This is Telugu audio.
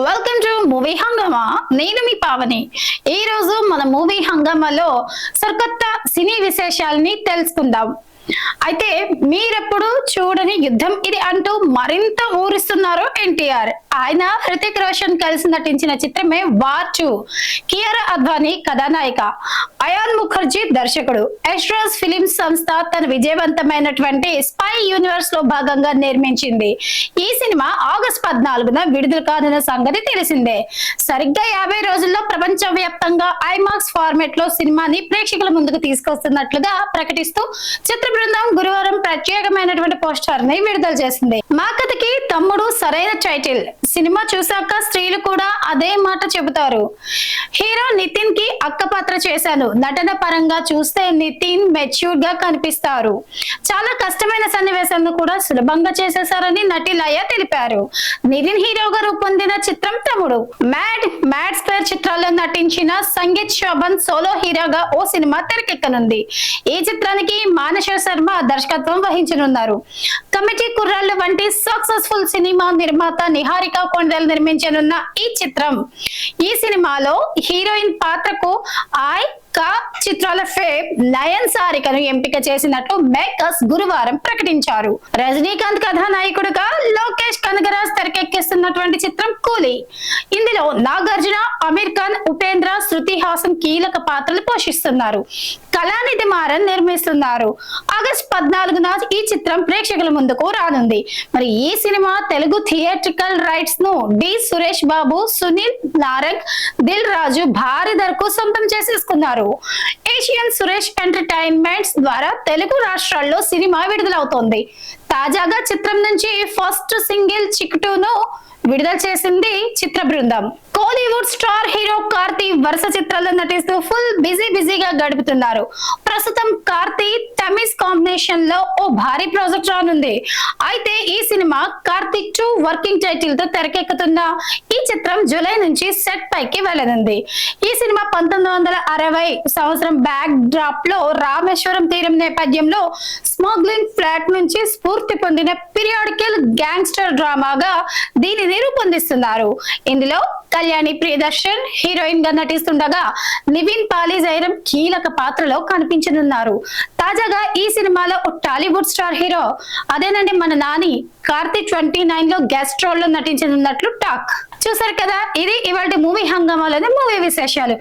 వెల్కమ్ టు మూవీ హంగామా. నేను మీ పావని. ఈ రోజు మన మూవీ హంగామాలో సరికొత్త సినీ విశేషాలని తెలుసుకుందాం. అయితే మీరెప్పుడు చూడని యుద్ధం ఇది అంటూ మరింత ఊరిస్తున్నారు ఎన్టీఆర్. ఆయన హృతిక్ రోషన్ కలిసి నటించిన చిత్రమే వార్ 2. కియారా అద్వానీ కథానాయిక, అయాన్ ముఖర్జీ దర్శకుడు. ఎస్ట్రాస్ ఫిలిమ్స్ సంస్థ తన విజయవంతమైనటువంటి స్పై యూనివర్స్ లో భాగంగా నిర్మించింది. ఈ సినిమా ఆగస్టు 14న విడుదల కానున్న సంగతి తెలిసిందే. సరిగ్గా 50 రోజుల్లో ప్రపంచ వ్యాప్తంగా ఐమాక్స్ ఫార్మేట్ లో సినిమాని ప్రేక్షకుల ముందుకు తీసుకొస్తున్నట్లుగా ప్రకటిస్తూ చిత్ర బృందం గురువారం ప్రత్యేకమైనటువంటి పోస్టర్ ని విడుదల చేసింది. మా కథకి తమ్ముడు సరైన టైటిల్. సినిమా చూసాక స్త్రీలు కూడా అదే మాట చెబుతారు. హీరో నితిన్ కి అక్క పాత్ర చేశాను. నటన పరంగా చూస్తే నితిన్ మెచ్యూర్ గా కనిపిస్తారు. చాలా కష్టమైన సన్నివేశాలను కూడా సులభంగా చేసేశారని నటి లయ తెలిపారు. నితిన్ హీరోగా రూపొందిన చిత్రం తమ్ముడు. మ్యాడ్ స్క్వేర్ చిత్రాల్లో నటించిన సంగీత్ శోభన్ సోలో హీరోగా ఓ సినిమా తెరకెక్కనుంది. ఈ చిత్రానికి మానస శర్మ దర్శకత్వం వహించనున్నారు. కమిటీ కుర్రాళ్ళు వంటి సక్సెస్ఫుల్ సినిమా నిర్మాత నిహారిక కొండల్ నిర్మించనున్న ఈ సినిమాలో హీరోయిన్ పాత్రకు చిత్రాల ఫేమ్ నయన్ సారికను ఎంపిక చేసినట్లు మేకర్స్ గురువారం ప్రకటించారు. రజనీకాంత్ కథానాయకుడుగా లోకేష్ కనగరాజ్ తెరకెక్కిస్తున్నటువంటి చిత్రం కూలీ. ఇందులో నాగార్జున, అమీర్ ఖాన్, ఉపేంద్ర, శృతి హాసన్ కీలక పాత్రలు పోషిస్తున్నారు. కళానిధి మారన్ నిర్మిస్తున్నారు. ఆగస్టు 14న ఈ చిత్రం ప్రేక్షకుల ముందుకు రానుంది. మరి ఈ సినిమా తెలుగు థియేట్రికల్ రైట్స్ ను డి సురేష్ బాబు, సునీల్ నారక్, దిల్ రాజు భారీ ధరకు సొంతం చేసేసుకున్నారు. ఏషియన్ సురేష్ ఎంటర్టైన్మెంట్స్ ద్వారా తెలుగు రాష్ట్రాల్లో సినిమా విడుదలవుతోంది. తాజాగా చిత్రం నుంచి ఫస్ట్ సింగిల్ చిక్టును విడుదల చేసింది చిత్ర బృందం. కోలీవుడ్ స్టార్ హీరో కార్తీ వరుస చిత్రాల్లో నటిస్తూ ఫుల్ బిజీగా గడుపుతున్నారు. ప్రస్తుతం కార్తీ తమిళ్ కాంబినేషన్ లో ఓ భారీ ప్రాజెక్ట్ రానుంది. అయితే ఈ సినిమా కార్తీక్ 2 వర్కింగ్ టైటిల్ తో తెరకెక్కుతున్న ఈ చిత్రం జూలై నుంచి సెట్ పైకి వెళ్ళనుంది. ఈ సినిమా 1960 సంవత్సరం బ్యాక్ డ్రాప్ లో రామేశ్వరం తీరం నేపథ్యంలో స్మగ్లింగ్ ఫ్లాట్ నుంచి స్ఫూర్తి పొందిన పీరియాడికల్ గ్యాంగ్స్టర్ డ్రామాగా దీనిని రూపొందిస్తున్నారు. ఇందులో కళ్యాణి ప్రియదర్శన్ హీరోయిన్ గా నటిస్తుండగా నివిన్ పాలి జైరం కీలక పాత్రలో కనిపించనున్నారు. తాజాగా ఈ సినిమాలో టాలీవుడ్ స్టార్ హీరో అదేనండి మన నాని కార్తీ 29 లో గెస్ట్ రోల్ లో నటించనున్నట్లు టాక్. చూసారు కదా, ఇది ఇవాళ మూవీ హంగామాలోని మూవీ విశేషాలు.